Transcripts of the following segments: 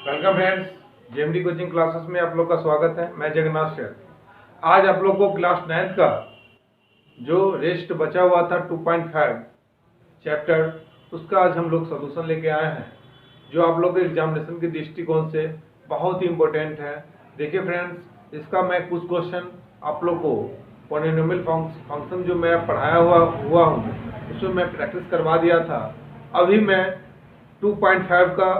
Welcome friends, JMD coaching classes में आप लोग का स्वागत है। मैं जगन्नाथ सर। आज आप लोग को क्लास 9 का जो रेस्ट बचा हुआ था 2.5 चैप्टर, उसका आज हम लोग सॉल्यूशन लेके आए हैं, जो आप लोग के एग्जामिनेशन के दृष्टिकोण से बहुत ही इम्पोर्टेंट है। देखिए फ्रेंड्स, इसका मैं कुछ क्वेश्चन आप लोग को पॉलिनोमियल फंक्शन जो मैं पढ़ाया हुआ हूँ उसमें मैं प्रैक्टिस करवा दिया था। अभी मैं 2.5 का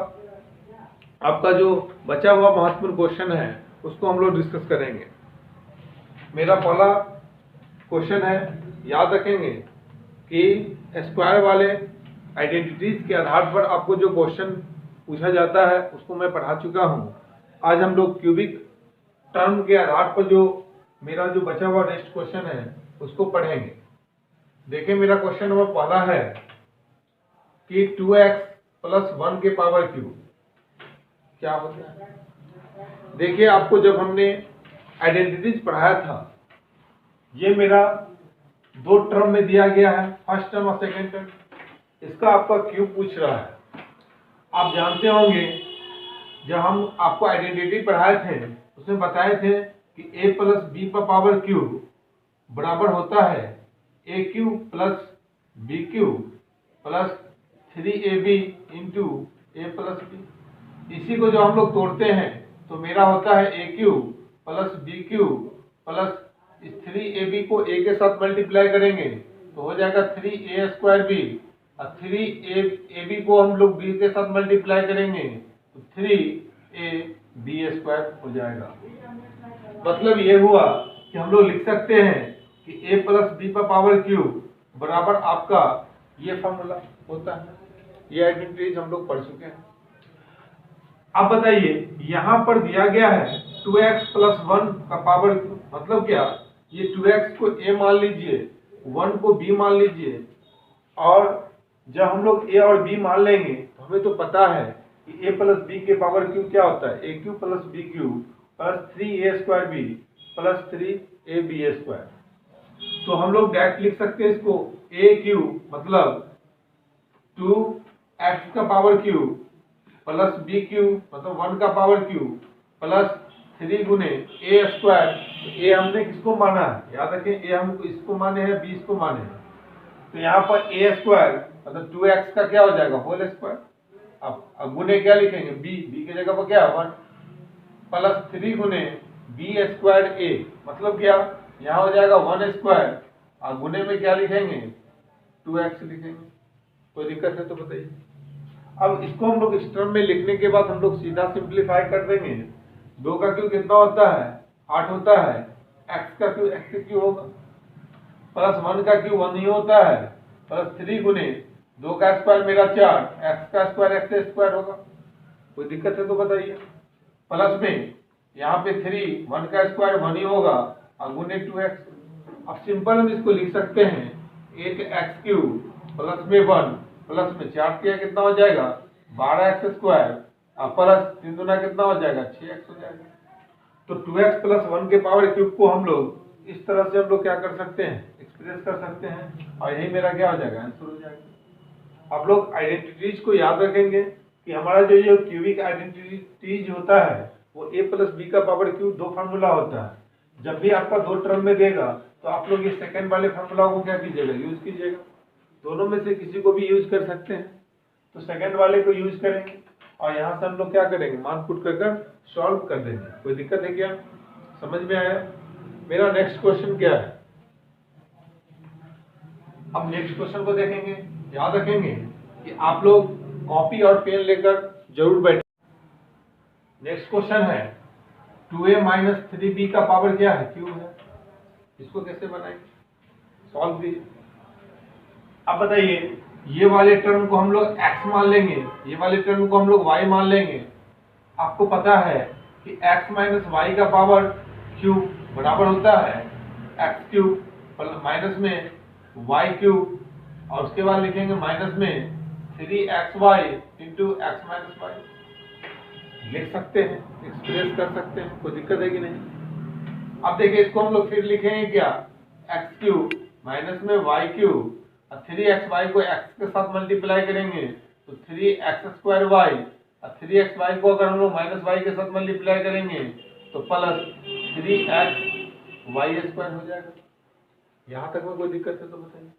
आपका जो बचा हुआ महत्वपूर्ण क्वेश्चन है उसको हम लोग डिस्कस करेंगे। मेरा पहला क्वेश्चन है, याद रखेंगे कि स्क्वायर वाले आइडेंटिटीज के आधार पर आपको जो क्वेश्चन पूछा जाता है उसको मैं पढ़ा चुका हूँ। आज हम लोग क्यूबिक टर्म के आधार पर जो मेरा जो बचा हुआ नेक्स्ट क्वेश्चन है उसको पढ़ेंगे। देखिए, मेरा क्वेश्चन नंबर पहला है कि 2x + 1 के पावर क्यूब क्या होता है। देखिए, आपको जब हमने आइडेंटिटीज पढ़ाया था, ये मेरा दो टर्म में दिया गया है, फर्स्ट टर्म और सेकेंड टर्म। इसका आपका क्यूब पूछ रहा है। आप जानते होंगे जब हम आपको आइडेंटिटी पढ़ाए थे उसमें बताए थे कि a + b का पावर क्यूब बराबर होता है a³ + b³ + 3ab × a + b। इसी को जो हम लोग तोड़ते हैं तो मेरा होता है a³ + b³ + 3ab को a के साथ मल्टीप्लाई करेंगे तो हो जाएगा 3a² और 3ab को हम लोग b के साथ मल्टीप्लाई करेंगे तो 3ab² हो जाएगा। मतलब ये हुआ कि हम लोग लिख सकते हैं कि a + b का पावर क्यूब बराबर आपका ये फॉर्मूला होता है। ये आइडेंटिटीज हम लोग पढ़ चुके हैं। अब बताइए, यहाँ पर दिया गया है 2x + 1 का पावर क्यूब, मतलब क्या, ये 2x को a मान लीजिए, 1 को b मान लीजिए, और जब हम लोग a और b मान लेंगे तो हमें तो पता है कि a + b के पावर क्यूब क्या होता है, a³ + b³ + 3a² + 3ab²। तो हम लोग डायरेक्ट लिख सकते हैं इसको a³ मतलब 2x का पावर क्यूब + b³ मतलब 1 का पावर क्यूब + 3 × a²। a हमने किसको माना है, याद रखें, a हमको इसको माने हैं, b इसको माने हैं। तो यहाँ पर a² मतलब 2x का क्या हो जाएगा, होल स्क्वायर। अब गुने क्या लिखेंगे, b की जगह पर क्या है 1 + 3 × b²a मतलब क्या, यहाँ हो जाएगा 1² और गुने में क्या लिखेंगे 2x लिखेंगे। कोई दिक्कत है तो बताइए। अब इसको हम लोग इस टर्म में लिखने के बाद हम लोग सीधा सिंप्लीफाई कर देंगे। 2 का क्यूब कितना होता है, 8 होता है। x का क्यूब x³ होगा, + 1 का क्यूब 1 ही होता है, + 3 × 2 का स्क्वायर मेरा 4, x का स्क्वायर x² होगा। कोई दिक्कत है तो बताइए। प्लस में यहाँ पे 3, 1 का स्क्वायर 1 ही होगा और गुने 2x। अब सिंपल हम इसको लिख सकते हैं 8x³ + में 1 प्लस में 4 किया कितना हो जाएगा 12x² और प्लस 3 दूना कितना हो जाएगा 6x हो जाएगा। तो 2x + 1 के पावर क्यूब को हम लोग इस तरह से हम लोग क्या कर सकते हैं, एक्सप्रेस कर सकते हैं, और यही मेरा क्या हो जाएगा, आंसर हो जाएगा। आप लोग आइडेंटिटीज को याद रखेंगे कि हमारा जो क्यूबिक आइडेंटिटीज होता है वो a + b का पावर क्यूब 2 फार्मूला होता है। जब भी आपका 2 टर्म में देगा तो आप लोग ये सेकंड वाले फार्मूला को क्या कीजिएगा, यूज कीजिएगा। दोनों में से किसी को भी यूज कर सकते हैं, तो सेकंड वाले को यूज करेंगे और यहाँ से हम लोग क्या करेंगे, मान पुट कर सॉल्व कर देंगे। कोई दिक्कत है क्या, समझ में आया। मेरा नेक्स्ट क्वेश्चन क्या है, अब नेक्स्ट क्वेश्चन को देखेंगे। याद रखेंगे कि आप लोग कॉपी और पेन लेकर जरूर बैठे। नेक्स्ट क्वेश्चन है 2a - 3b का पावर क्या है, क्यूब है। इसको कैसे बनाएंगे, सॉल्व कीजिए। अब बताइए, ये वाले टर्म को हम लोग x मान लेंगे, ये वाले टर्म को हम लोग y मान लेंगे। आपको पता है कि x - y का पावर क्यूब बराबर होता है x³ माइनस में y³ और उसके बाद लिखेंगे माइनस में 3xy × x - y। लिख सकते हैं, एक्सप्रेस कर सकते हैं, कोई दिक्कत है कि नहीं। अब देखिए, इसको हम लोग फिर लिखेंगे क्या, x³ माइनस में y³ और 3xy को x के साथ मल्टीप्लाई करेंगे तो 3x² y और 3xy को अगर हम लोग -y के साथ मल्टीप्लाई करेंगे तो प्लस 3xy² हो जाएगा। यहाँ तक में कोई दिक्कत है तो बताइए।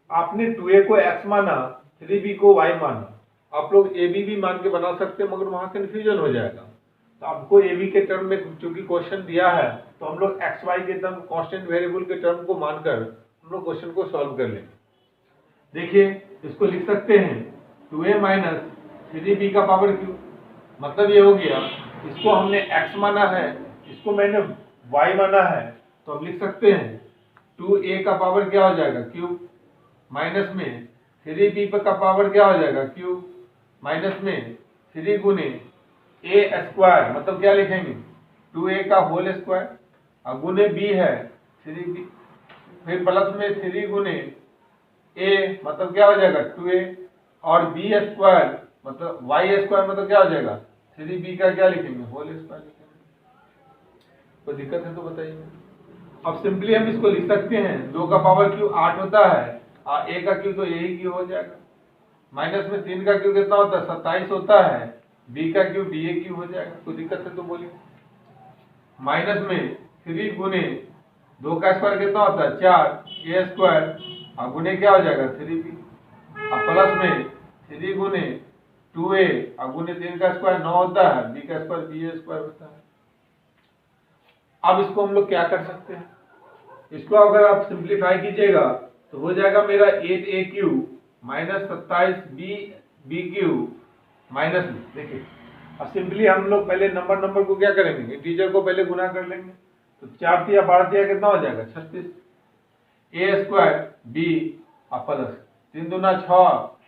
आपने 2a को x माना, 3b को y माना, आप लोग ab भी मान के बना सकते हैं, मगर वहां कंफ्यूजन हो जाएगा। तो आपको ab के टर्म में चूंकि क्वेश्चन दिया है तो हम लोग xy के टर्म, कांस्टेंट वेरिएबल के टर्म को मानकर हम लोग क्वेश्चन को सॉल्व कर लेंगे। देखिए इसको लिख सकते हैं 2a माइनस 3b का पावर क्यूब, मतलब ये हो गया, इसको हमने x माना है, इसको मैंने y माना है, तो अब लिख सकते हैं 2a का पावर क्या हो जाएगा क्यूब, माइनस में 3b का पावर क्या हो जाएगा क्यूब, माइनस में 3 गुने a², मतलब क्या लिखेंगे 2a का होल स्क्वायर, और गुने b है 3b, फिर प्लस में 3 गुने a मतलब क्या हो जाएगा 2a, और b² मतलब y² मतलब क्या हो जाएगा 3b का क्या लिखेंगे होल स्क्वायर लिखेंगे। कोई दिक्कत है तो बताइए। अब सिंपली हम इसको लिख सकते हैं 2 का पावर क्यूब 8 होता है, और a का क्यूब तो यही क्यूब हो जाएगा, माइनस में 3 का क्यूब कितना होता है 27 होता है, b का क्यूब ba क्यूब हो जाएगा। कोई दिक्कत है तो बोलिए। माइनस में 3 गुने 2 का स्क्वायर कितना होता है 4, a² और गुने क्या हो जाएगा 3b, और प्लस में 3 गुने 2a और गुने 3 का स्क्वायर 9 होता है, b का स्क्वायर ba² होता है। अब इसको हम लोग क्या कर सकते हैं, इसको अगर आप सिंप्लीफाई कीजिएगा तो हो जाएगा मेरा 8a cube minus 27b cube minus में। देखिए अब सिंपली हम लोग पहले नंबर को क्या करेंगे, इंटीजर को पहले गुना कर लेंगे, तो 4 तिया 12 तिया कितना हो जाएगा 36, a² b और प्लस 3 दूना 6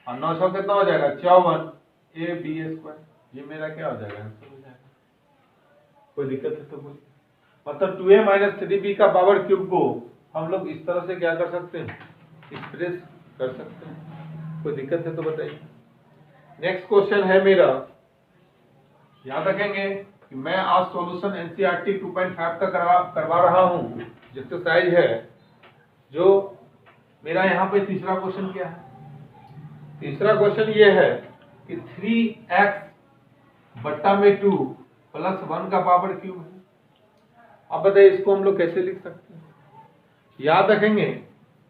और 9 6 कितना हो जाएगा 54 ab², ये मेरा क्या हो जाएगा आंसर हो जाएगा। कोई दिक्कत है तो बोलिए। मतलब 2a माइनस 3b का पावर क्यूब को हम लोग इस तरह से क्या कर सकते हैं, एक्सप्रेस कर सकते हैं। कोई दिक्कत है तो बताइए। नेक्स्ट क्वेश्चन है मेरा, याद रखेंगे कि मैं आज सॉल्यूशन एनसीईआरटी 2.5 का करवा रहा हूं, एक्सरसाइज है जो मेरा यहाँ पे तीसरा क्वेश्चन क्या है। तीसरा क्वेश्चन ये है कि 3x बट्टा में 2 प्लस 1 का पावर क्यूब है। अब बताइए इसको हम लोग कैसे लिख सकते हैं। याद रखेंगे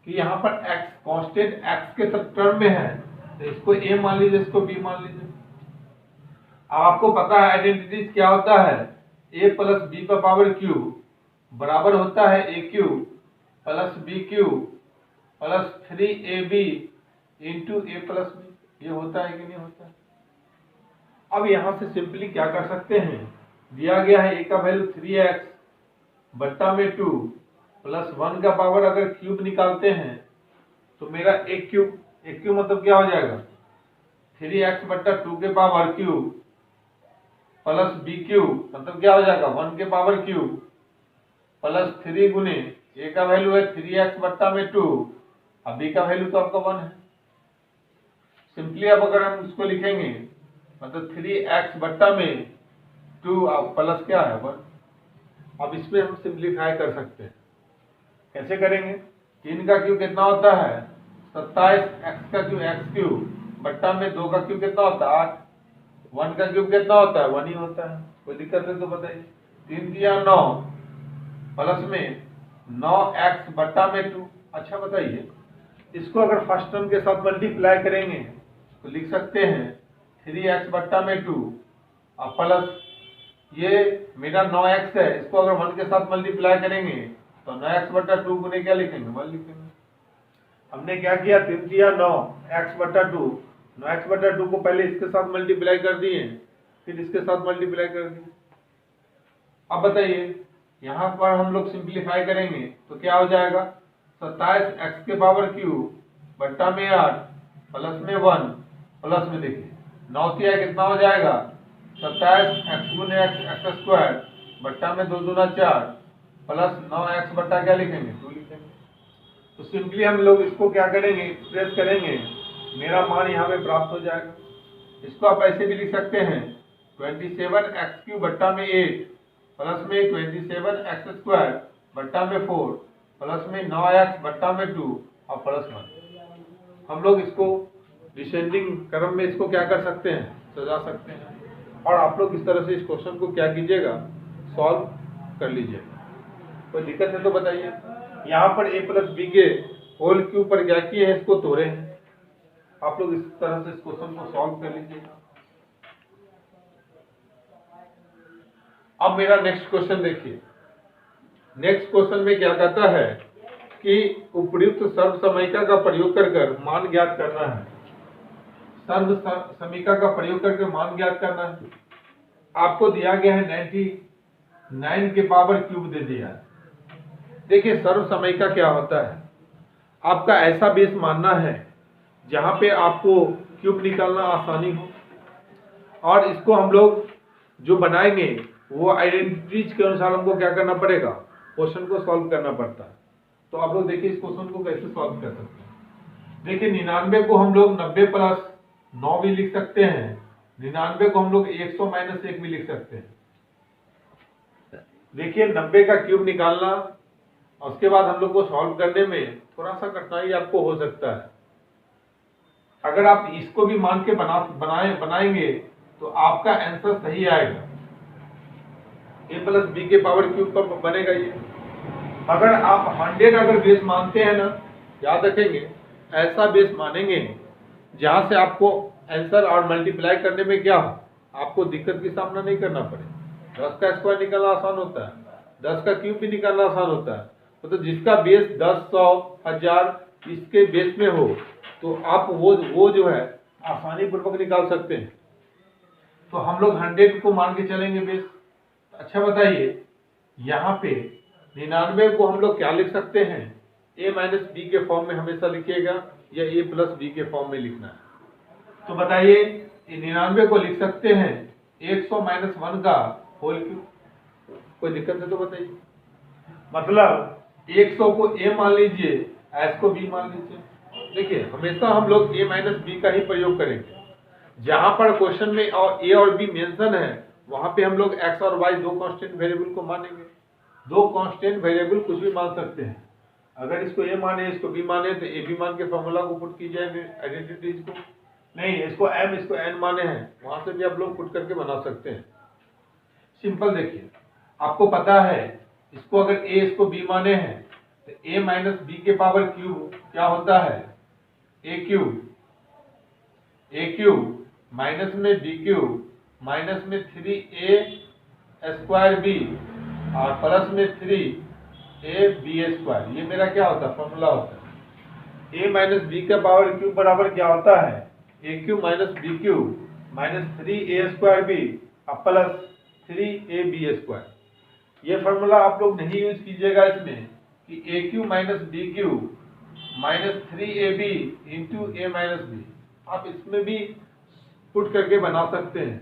कि यहाँ पर x कांस्टेंट x के सब टर्म में है, तो इसको a मान लीजिए, इसको b मान लीजिए। अब आपको पता है आइडेंटिटीज क्या होता है, a प्लस b का पावर क्यूब बराबर होता है a cube plus b cube plus 3ab into a plus b। ये होता है कि नहीं होता है। अब यहाँ से सिंपली क्या कर सकते हैं, दिया गया है a का वैल्यू 3x बट्टा में 2 प्लस 1 का पावर अगर क्यूब निकालते हैं तो मेरा एक क्यूब मतलब क्या हो जाएगा 3x बट्टा 2 के power cube plus b cube मतलब क्या हो जाएगा 1 के पावर क्यूब प्लस 3 गुने a का वैल्यू है 3x बट्टा में 2 और b का वैल्यू तो आपका 1 है। सिंपली अब अगर हम इसको लिखेंगे मतलब 3x बट्टा में 2 प्लस क्या है 1। अब इसमें हम सिंप्लीफाई कर सकते हैं। कैसे करेंगे, 3 का क्यूब कितना होता है 27, x का क्यूब x क्यूब बट्टा में 2 का क्यूब कितना होता है 8, 1 का क्यूब कितना होता है 1 ही होता है। कोई दिक्कत है तो बताइए। 3 दिया 9 प्लस में 9x बट्टा में 2। अच्छा बताइए, इसको अगर फर्स्ट टर्म के साथ मल्टीप्लाई करेंगे तो लिख सकते हैं 3x बट्टा में 2 और प्लस ये मेरा 9x है, इसको अगर 1 के साथ मल्टीप्लाई करेंगे तो 9x बट्टा 2 गुने क्या लिखेंगे 1 लिखेंगे। हमने क्या किया 3 दिया 9 x बट्टा 2, 9x बट्टा 2 को पहले इसके साथ मल्टीप्लाई कर दिए, फिर इसके साथ मल्टीप्लाई कर दिए। अब बताइए यहाँ पर हम लोग सिंप्लीफाई करेंगे तो क्या हो जाएगा 27x के पावर क्यूब बट्टा में 8 प्लस में 1 प्लस में देखिए 9 तिया कितना हो जाएगा 27x गुने x² बट्टा में 2 दूना 4 प्लस 9x बट्टा क्या लिखेंगे 2 लिखेंगे। तो सिंपली हम लोग इसको क्या करेंगे एक्सप्रेस करेंगे, मेरा मान यहाँ पे प्राप्त हो जाएगा। इसको आप ऐसे भी लिख सकते हैं 27x³ बट्टा में 8 प्लस में 27x² बट्टा में 4 प्लस में 9x बट्टा में 2 और प्लस 1। हम लोग इसको डिसेंडिंग क्रम में इसको क्या कर सकते हैं सजा सकते हैं। और आप लोग इस तरह से इस क्वेश्चन को क्या कीजिएगा, सॉल्व कर लीजिएगा। कोई दिक्कत है तो बताइए। यहाँ पर a प्लस बी के होल क्यूब पर क्या किए हैं, इसको तोड़े हैं। आप लोग इस तरह से इस क्वेश्चन को सॉल्व कर लीजिएगा। अब मेरा नेक्स्ट क्वेश्चन देखिए। नेक्स्ट क्वेश्चन में क्या कहता है कि उपयुक्त सर्वसमीका का प्रयोग कर मान ज्ञात करना है। सर्वसमीका का प्रयोग करके मान ज्ञात करना है। आपको दिया गया है 99 के पावर क्यूब दे दिया है। देखिए सर्वसमीका क्या होता है, आपका ऐसा बेस मानना है जहां पे आपको क्यूब निकालना आसानी हो, और इसको हम लोग जो बनाएंगे वो आइडेंटिटीज के अनुसार हमको क्या करना पड़ेगा, क्वेश्चन को सॉल्व करना पड़ता है। तो आप लोग देखिए इस क्वेश्चन को कैसे सॉल्व कर सकते हैं। देखिए 99 को हम लोग 90 प्लस 9 भी लिख सकते हैं, 99 को हम लोग 100 माइनस 1 भी लिख सकते हैं। देखिए 90 का क्यूब निकालना और उसके बाद हम लोग को सॉल्व करने में थोड़ा सा कठिनाई आपको हो सकता है। अगर आप इसको भी मान के बनाएंगे तो आपका आंसर सही आएगा, a प्लस बी के पावर क्यूब पर बनेगा ये। अगर आप 100 अगर बेस मानते हैं ना, याद रखेंगे ऐसा बेस मानेंगे जहां से आपको आंसर और मल्टीप्लाई करने में क्या हो, आपको दिक्कत की सामना नहीं करना पड़े। 10 का स्क्वायर निकालना आसान होता है, 10 का क्यूब भी निकालना आसान होता है। तो जिसका बेस 10, 100, 1000 इसके बेस में हो तो आप वो जो है आसानी पूर्वक निकाल सकते हैं। तो हम लोग 100 को मान के चलेंगे बेस। अच्छा बताइए, यहाँ पे 99 को हम लोग क्या लिख सकते हैं, a माइनस बी के फॉर्म में हमेशा लिखिएगा या a प्लस बी के फॉर्म में लिखना है। तो बताइए 99 को लिख सकते हैं 100 माइनस 1 का होल क्यूब। कोई दिक्कत है तो बताइए। मतलब 100 को a मान लीजिए, s को b मान लीजिए। देखिए हमेशा हम लोग a माइनस बी का ही प्रयोग करेंगे। जहां पर क्वेश्चन में और a और b मेंशन है वहां पे हम लोग x और y दो कांस्टेंट वेरिएबल को मानेंगे। दो कांस्टेंट वेरिएबल कुछ भी मान सकते हैं। अगर इसको a माने इसको b माने तो a b मान के फॉर्मूला को पुट कीजिए आइडेंटिटीज को। नहीं इसको m इसको n माने हैं, वहां से भी आप लोग पुट करके बना सकते हैं। सिंपल देखिए, आपको पता है इसको अगर a इसको b माने हैं तो a माइनस बी के पावर क्यूब क्या होता है, a क्यूब माइनस में b क्यूब माइनस में 3a स्क्वायर b और प्लस में 3ab स्क्वायर। ये मेरा क्या होता है, फॉर्मूला होता है। a माइनस बी का पावर क्यूब बराबर क्या होता है, a cube minus b cube minus 3a square b और प्लस 3ab स्क्वायर। ये फॉर्मूला आप लोग नहीं यूज कीजिएगा इसमें कि a cube minus b cube minus 3ab into a minus b। आप इसमें भी पुट करके बना सकते हैं,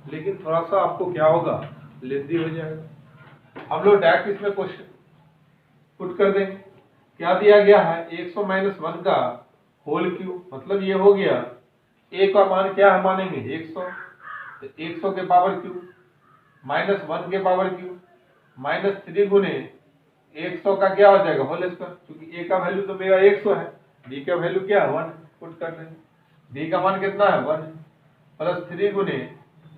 लेकिन थोड़ा सा आपको क्या होगा, लेंदी हो जाएगा। हम लोग डायरेक्ट इसमें क्वेश्चन पुट कर देंगे। क्या दिया गया है, 100 माइनस 1 का होल क्यूब, मतलब ये हो गया a का मान क्या है मानेंगे 100, तो 100 के पावर क्यूब माइनस 1 के पावर क्यूब माइनस 3 गुने 100 का क्या हो जाएगा होल स्क्वायर। क्योंकि a का वैल्यू तो मेरा 100 है, b का वैल्यू क्या है 1, पुट कर देंगे। b का मान कितना है 1 प्लस 3 गुने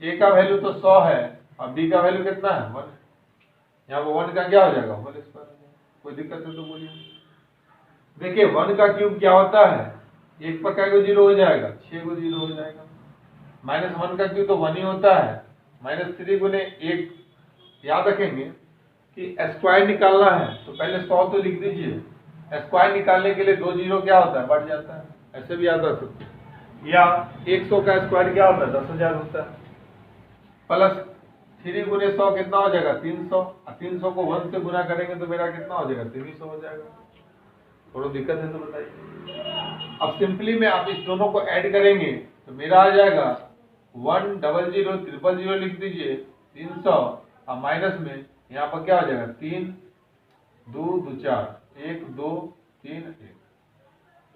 a का वैल्यू तो 100 है और b का वैल्यू कितना है 1, यहाँ वो 1 का क्या हो जाएगा होल स्क्वायर। कोई दिक्कत है तो बोलिए। देखिए 1 का क्यूब क्या होता है, 1 पर क्या 0 हो जाएगा, 6 को 0 हो जाएगा। माइनस 1 का क्यूब तो 1 ही होता है, माइनस 3 गुने 1। याद रखेंगे कि स्क्वायर निकालना है तो पहले 100 तो लिख दीजिए, स्क्वायर निकालने के लिए 2 0 क्या होता है बढ़ जाता है, ऐसे भी याद रख सकते हैं। या 100 का स्क्वायर क्या होता है 10,000 होता है, प्लस 3 गुने 100 कितना हो जाएगा 300, और 300 को 1 से गुना करेंगे तो मेरा कितना हो जाएगा 300 हो जाएगा। थोड़ा दिक्कत है तो बताइए। अब सिंपली में आप इस दोनों को ऐड करेंगे तो मेरा आ जाएगा 100,000,000 लिख दीजिए 300 और माइनस में यहाँ पर क्या हो जाएगा 3 2 2 4 1 2 3 1।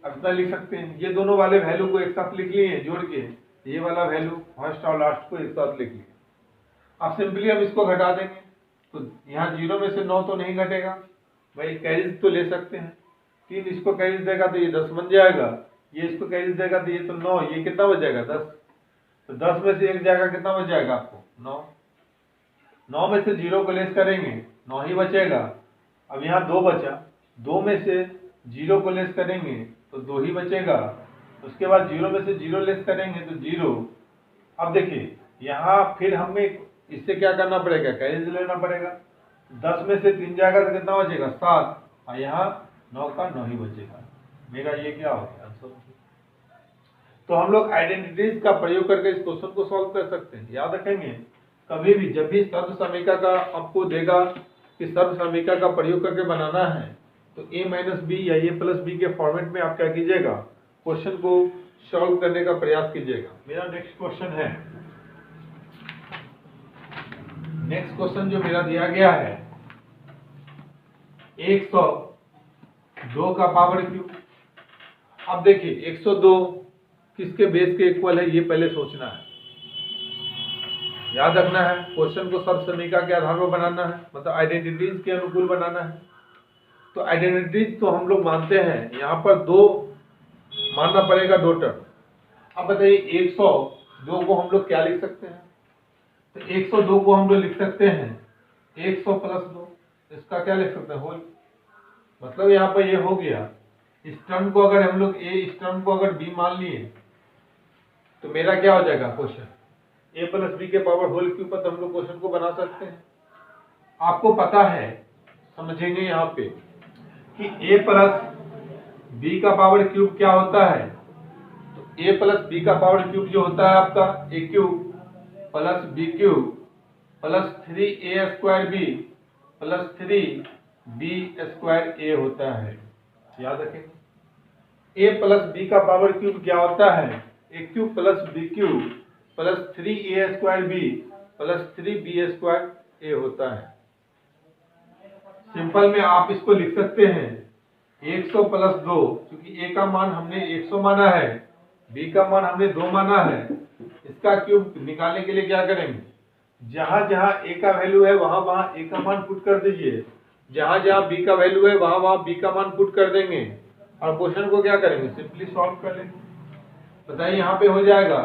अब इतना लिख सकते हैं। ये दोनों वाले वैल्यू को एक साथ लिख लिए जोड़ के, ये वाला वैल्यू फर्स्ट और लास्ट को एक साथ लिख लिए। अब सिंपली हम इसको घटा देंगे तो यहाँ 0 में से 9 तो नहीं घटेगा भाई, कैरिज तो ले सकते हैं। 3 इसको कैरिज देगा तो ये 10 बन जाएगा, ये इसको कैरिज देगा तो ये तो 9, ये कितना बच जाएगा 10। तो 10 में से 1 जाएगा, कितना बच जाएगा आपको 9। 9 में से 0 को लेस करेंगे 9 ही बचेगा। अब यहाँ 2 बचा, 2 में से 0 को लेस करेंगे तो 2 ही बचेगा। उसके बाद 0 में से 0 लेस करेंगे तो 0। अब देखिए यहाँ फिर हमें इससे क्या करना पड़ेगा, कैरेज लेना पड़ेगा। 10 में से 3 जाएगा तो कितना बचेगा 7, और यहाँ 9 का 9 ही बचेगा। मेरा ये क्या हो गया आंसर। तो हम लोग आइडेंटिटीज का प्रयोग करके इस क्वेश्चन को सॉल्व कर सकते हैं। याद रखेंगे, कभी भी जब भी सर्व समीकरण का आपको देगा कि सर्व समीकरण का प्रयोग करके बनाना है, तो a माइनस बी या a प्लस बी के फॉर्मेट में आप क्या कीजिएगा, क्वेश्चन को सॉल्व करने का प्रयास कीजिएगा। मेरा नेक्स्ट क्वेश्चन है, नेक्स्ट क्वेश्चन जो मेरा दिया गया है 102 का पावर क्यूब। अब देखिए 102 किसके बेस के इक्वल है, ये पहले सोचना है, याद रखना है। क्वेश्चन को सर्व समीकरण के आधार पर बनाना है, मतलब आइडेंटिटीज के अनुकूल बनाना है। तो आइडेंटिटीज तो हम लोग मानते हैं, यहाँ पर 2 मानना पड़ेगा, 2 टर्म। अब बताइए 102 को हम लोग क्या लिख सकते हैं, तो 102 को हम लोग लिख सकते हैं 100 प्लस 2, इसका क्या लिख सकते हैं होल। मतलब यहाँ पर ये हो गया, इस टर्म को अगर हम लोग a, इस टर्म को अगर b मान लिए तो मेरा क्या हो जाएगा क्वेश्चन, a प्लस बी के पावर होल क्यूब पर तो हम लोग क्वेश्चन को बना सकते हैं। आपको पता है, समझेंगे यहाँ पे कि a प्लस बी का पावर क्यूब क्या होता है। तो a प्लस बी का पावर क्यूब जो होता है आपका a cube plus B cube plus 3a square B plus 3b square a होता है। याद रखेंगे, a प्लस बी का पावर क्यूब क्या होता है, a cube plus B cube plus 3a square B plus 3b square a होता है। सिंपल में आप इसको लिख सकते हैं 100 प्लस 2, क्योंकि a का मान हमने 100 माना है, b का मान हमने 2 माना है। इसका क्यूब निकालने के लिए क्या करेंगे, जहां जहां a का वैल्यू है वहां वहां a का मान पुट कर दीजिए, जहां जहां b का वैल्यू है वहां वहां b का मान पुट कर देंगे, और क्वेश्चन को क्या करेंगे, सिंपली सॉल्व कर लेंगे। बताइए यहाँ पे हो जाएगा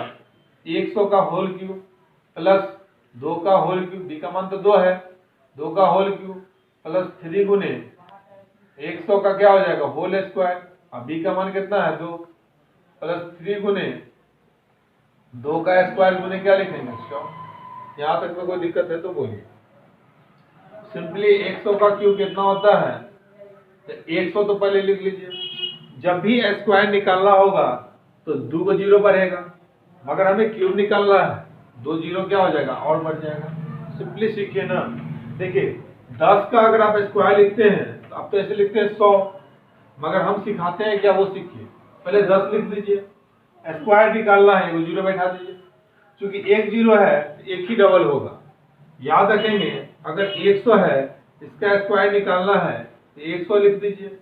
100 का होल क्यूब प्लस 2 का होल क्यूब, b का मान तो 2 है, 2 का होल क्यूब प्लस 3 गुने 100 का क्या हो जाएगा होल स्क्वायर, और b का मान कितना है 2, प्लस 3 गुने 2 का स्क्वायर गुने क्या लिखेंगे 100। यहाँ तक में कोई दिक्कत है तो बोलिए। सिंपली 100 का क्यूब कितना होता है, तो 100 तो पहले लिख लीजिए। जब भी स्क्वायर निकालना होगा तो 2 को 0 बढ़ेगा, मगर हमें क्यूब निकालना है 2 0 क्या हो जाएगा और बढ़ जाएगा। सिंपली सीखिए ना, देखिए 10 का अगर आप स्क्वायर लिखते हैं तो आप तो ऐसे लिखते हैं 100, मगर हम सिखाते हैं क्या, वो सीखिए। पहले 10 लिख दीजिए, स्क्वायर निकालना है वो 0 बैठा दीजिए, क्योंकि 1 0 है तो 1 ही डबल होगा। याद रखेंगे, अगर 100 है इसका स्क्वायर निकालना है तो 100 लिख दीजिए,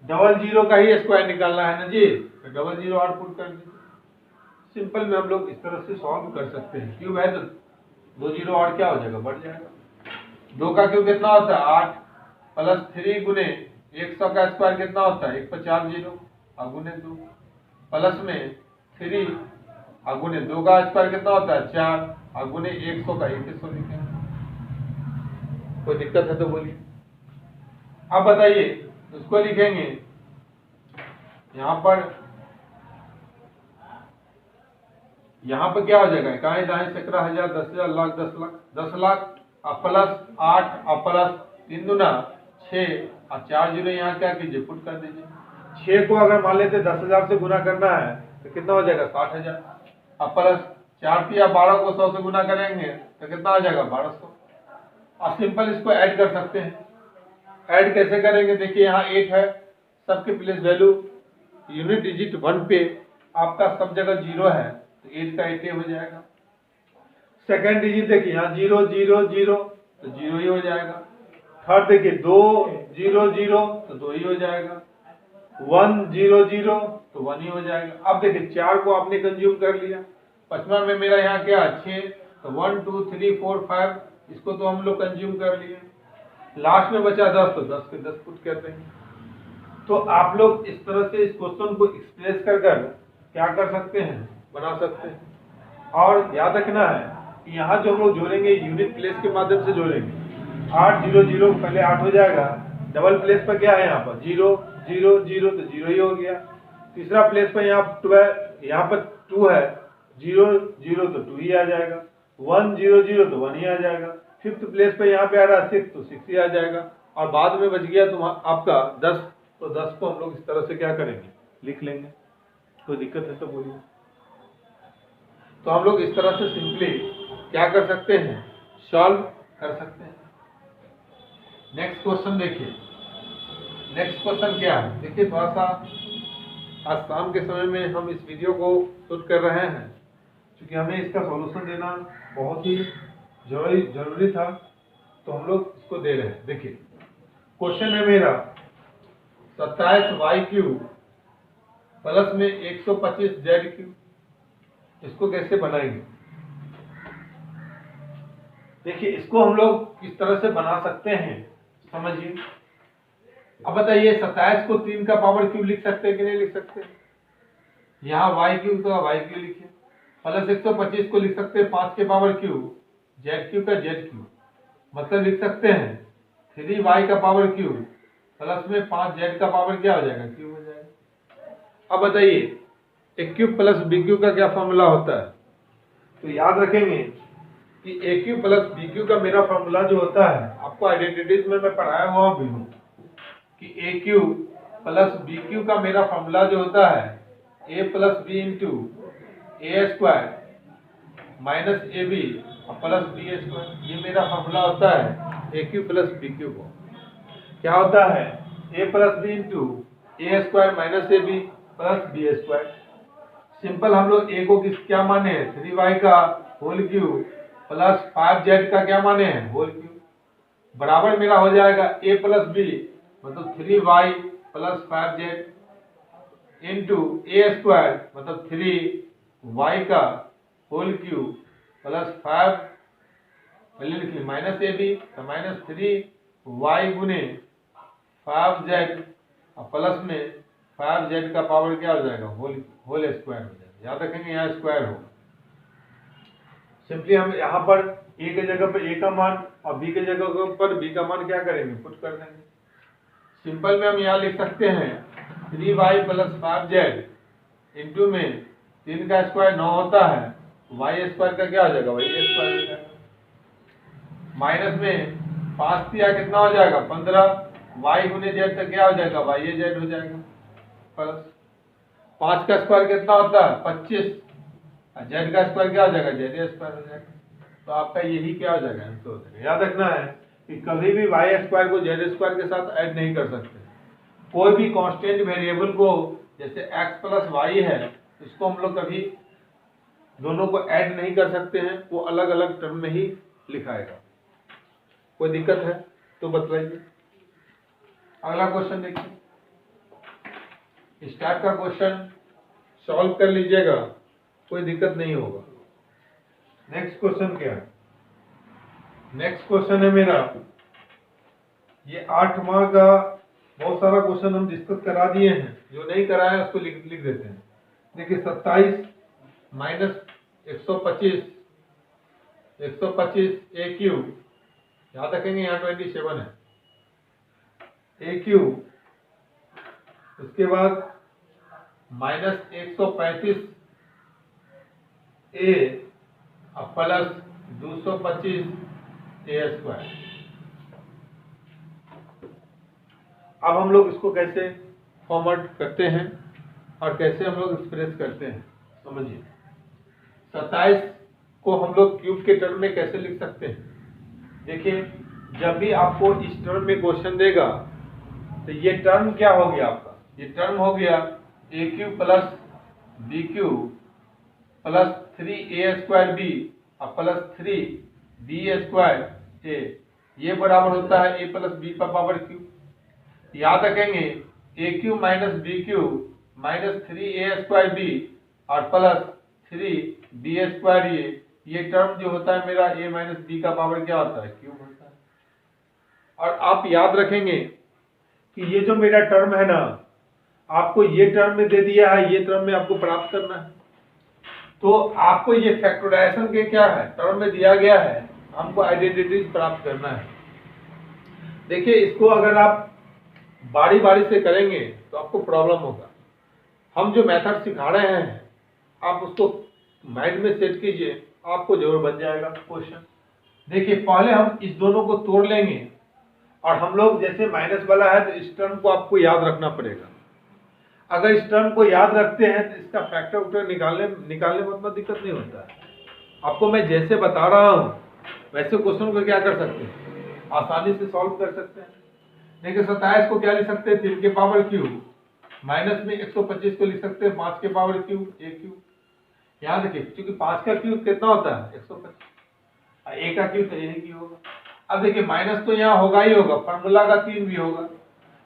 डबल 0 का ही स्क्वायर निकालना है ना जी, तो डबल 0 और पुट कर दीजिए। सिंपल में हम लोग इस तरह से सॉल्व कर सकते हैं। क्यूब है तो 2 0 और क्या हो जाएगा बढ़ जाएगा। 2 का क्यूब कितना होता है 8 प्लस 3 गुने 100 का स्क्वायर कितना होता है 1 पर 4 0 गुने 2 प्लस में 3 गुने 2 का स्क्वायर कितना होता है 4 गुने 100 का 100 लिखेंगे। कोई दिक्कत है तो बोलिए। अब बताइए उसको लिखेंगे यहाँ पर क्या हो जाएगा, इकाई दाएं सैकड़ा हजार 10,000 लाख 10 लाख 10 लाख प्लस 8 प्लस 3 दूना 6 और 4 0 यहाँ क्या कीजिए पुट कर दीजिए। 6 को अगर मान लेते 10,000 से गुना करना है तो कितना हो जाएगा 60,000, और प्लस 4 या 12 को 100 से गुना करेंगे तो कितना हो जाएगा 1200। और सिंपल इसको ऐड कर सकते हैं। ऐड कैसे करेंगे, देखिए यहाँ 8 है, सबके प्लेस वैल्यू यूनिट डिजिट 1 पे आपका सब जगह 0 है तो 8 का 8 हो जाएगा। सेकंड डिजिट देखिए यहाँ 0 0 0 तो 0 ही हो जाएगा। थर्ड देखिए 2 0 0 तो 2 ही हो जाएगा। 1 0 0 तो 1 ही हो जाएगा। अब देखिए 4 को आपने कंज्यूम कर लिया। पांचवा में मेरा यहाँ क्या 6 तो 1 2 3 4 5 इसको तो हम लोग कंज्यूम कर लिए। लास्ट में बचा 10 तो 10 के 10 पुट करते हैं। तो आप लोग इस तरह से इस क्वेश्चन को एक्सप्रेस कर क्या कर सकते हैं, बना सकते हैं। और याद रखना है कि यहाँ जो हम लोग जोड़ेंगे यूनिट प्लेस के माध्यम से जोड़ेंगे। 8 0 0 पहले 8 हो जाएगा, डबल प्लेस पर क्या है यहाँ पर 0 0 0 तो 0 ही हो गया। तीसरा प्लेस पर यहाँ 12, यहाँ पर 2 है, 0 0 तो 2 ही आ जाएगा, 1 0 0 तो 1 ही आ जाएगा। फिफ्थ प्लेस पर यहाँ पे आ रहा है 6 तो 6 ही आ जाएगा। और बाद में बच गया तो आपका 10, तो 10 को हम लोग इस तरह से क्या करेंगे, लिख लेंगे। कोई दिक्कत है तो बोलिए। तो हम लोग इस तरह से सिंपली क्या कर सकते हैं, सॉल्व कर सकते हैं। नेक्स्ट क्वेश्चन देखिए। नेक्स्ट क्वेश्चन क्या है, देखिए थोड़ा सा आज शाम के समय में हम इस वीडियो को शूट कर रहे हैं क्योंकि हमें इसका सॉल्यूशन देना बहुत ही जरूरी था, तो हम लोग इसको दे रहे हैं। देखिए क्वेश्चन है मेरा 27y³ प्लस में 125z³ इसको कैसे बनाएंगे। देखिए इसको हम लोग किस तरह से बना सकते हैं समझिए। अब बताइए 27 को 3 का पावर क्यूब लिख सकते हैं कि नहीं लिख सकते। यहाँ y³ का y³ लिखिए, प्लस 125 को लिख सकते हैं 5 के पावर क्यूब, z³ का z³, मतलब लिख सकते हैं 3y का पावर क्यूब प्लस में 5z का पावर क्या हो जाएगा, क्यूब हो जाएगा। अब बताइए a³ प्लस b³ का क्या फॉर्मूला होता है। तो याद रखेंगे कि a³ प्लस b³ का मेरा फॉर्मूला जो होता है, आपको आइडेंटिटीज में मैं पढ़ाया हुआ भी हूँ कि a³ प्लस b³ का मेरा फॉर्मूला जो होता है a plus b into a square minus ab plus b square, ये मेरा फॉर्मूला होता है a³ प्लस b³ को। क्या होता है a plus b into a square minus ab plus b square. Simple हम लोग a को क्या माने हैं, 3y का होल क्यूब प्लस 5z का क्या माने हैं, होल क्यूब, बराबर मेरा हो जाएगा a प्लस b मतलब 3y plus 5z into a square मतलब 3y का होल क्यूब प्लस 5 पहले लिख ली माइनस ab तो माइनस 3y गुने 5z और प्लस में 5z का पावर क्या हो जाएगा, होल स्क्वायर हो जाएगा। याद रखेंगे यहाँ स्क्वायर होगा। सिंपली हम यहाँ पर a के जगह पर a का मान और b के जगह पर b का मान क्या करेंगे, पुट कर देंगे। सिंपल में हम यहाँ लिख सकते हैं 3y प्लस 5z इंटू में 3 का स्क्वायर 9 होता है, y स्क्वायर का क्या हो जाएगा, y स्क्वायर हो जाएगा, माइनस में 5 दिया कितना हो जाएगा 15, y गुने z का क्या हो जाएगा, yz हो जाएगा, प्लस 5 का स्क्वायर कितना होता है 25, z का स्क्वायर क्या हो जाएगा, z स्क्वायर हो जाएगा। तो आपका यही क्या हो जाएगा, आंसर हो जाएगा। याद रखना है कि कभी भी y स्क्वायर को z स्क्वायर के साथ ऐड नहीं कर सकते। कोई भी कांस्टेंट वेरिएबल को, जैसे x प्लस y है, इसको हम लोग कभी दोनों को ऐड नहीं कर सकते हैं, वो अलग अलग टर्म में ही लिखाएगा। कोई दिक्कत है तो बतलाइए। अगला क्वेश्चन देखिए, इस टाइप का क्वेश्चन सॉल्व कर लीजिएगा, कोई दिक्कत नहीं होगा। नेक्स्ट क्वेश्चन क्या है, नेक्स्ट क्वेश्चन है मेरा ये 8 मार्क का बहुत सारा क्वेश्चन हम डिस्कस करा दिए हैं, जो नहीं कराया उसको लिख देते हैं। देखिए 27 माइनस 125 a³, याद रखेंगे यहाँ 27 है a³, उसके बाद minus 135 a plus 225 a square. अब हम लोग इसको कैसे फॉर्मेट करते हैं और कैसे हम लोग एक्सप्रेस करते हैं समझिए। 27 को हम लोग क्यूब के टर्म में कैसे लिख सकते हैं। देखिए जब भी आपको इस टर्म में क्वेश्चन देगा तो ये टर्म क्या हो गया आपका, ये टर्म हो गया a³ plus b³ plus 3a square b और प्लस 3b स्क्वायर a, ये बराबर होता है a प्लस b का पावर क्यूब। याद रखेंगे a³ minus b³ minus 3a square b और प्लस 3b स्क्वायर ये टर्म जो होता है मेरा a माइनस b का पावर क्या होता है, क्यूब होता है। और आप याद रखेंगे कि ये जो मेरा टर्म है ना, आपको ये टर्म में दे दिया है, ये टर्म में आपको प्राप्त करना है। तो आपको ये फैक्टराइजेशन के क्या है टर्म में दिया गया है, हमको आइडेंटिटीज प्राप्त करना है। देखिए इसको अगर आप बारी बारी से करेंगे तो आपको प्रॉब्लम होगा। हम जो मेथड सिखा रहे हैं आप उसको माइंड में सेट कीजिए, आपको जरूर बन जाएगा क्वेश्चन। देखिए पहले हम इस दोनों को तोड़ लेंगे और हम लोग जैसे माइनस वाला है तो इस टर्म को आपको याद रखना पड़ेगा। अगर इस टर्म को याद रखते हैं तो इसका फैक्टर उक्टर निकालने में उतना दिक्कत नहीं होता है। आपको मैं जैसे बता रहा हूँ वैसे क्वेश्चन को क्या कर सकते हैं, आसानी से सॉल्व कर सकते हैं। देखिए 27 को क्या लिख सकते हैं, 3 के पावर क्यूब, माइनस में 125 को लिख सकते हैं 5 के पावर क्यूब, ए क्यूब। यहाँ देखिए क्योंकि 5 का क्यूब कितना होता है 125, ए का क्यूब तो ए क्यूब होगा। अब देखिए माइनस तो यहाँ होगा ही होगा, फार्मूला का 3 भी होगा।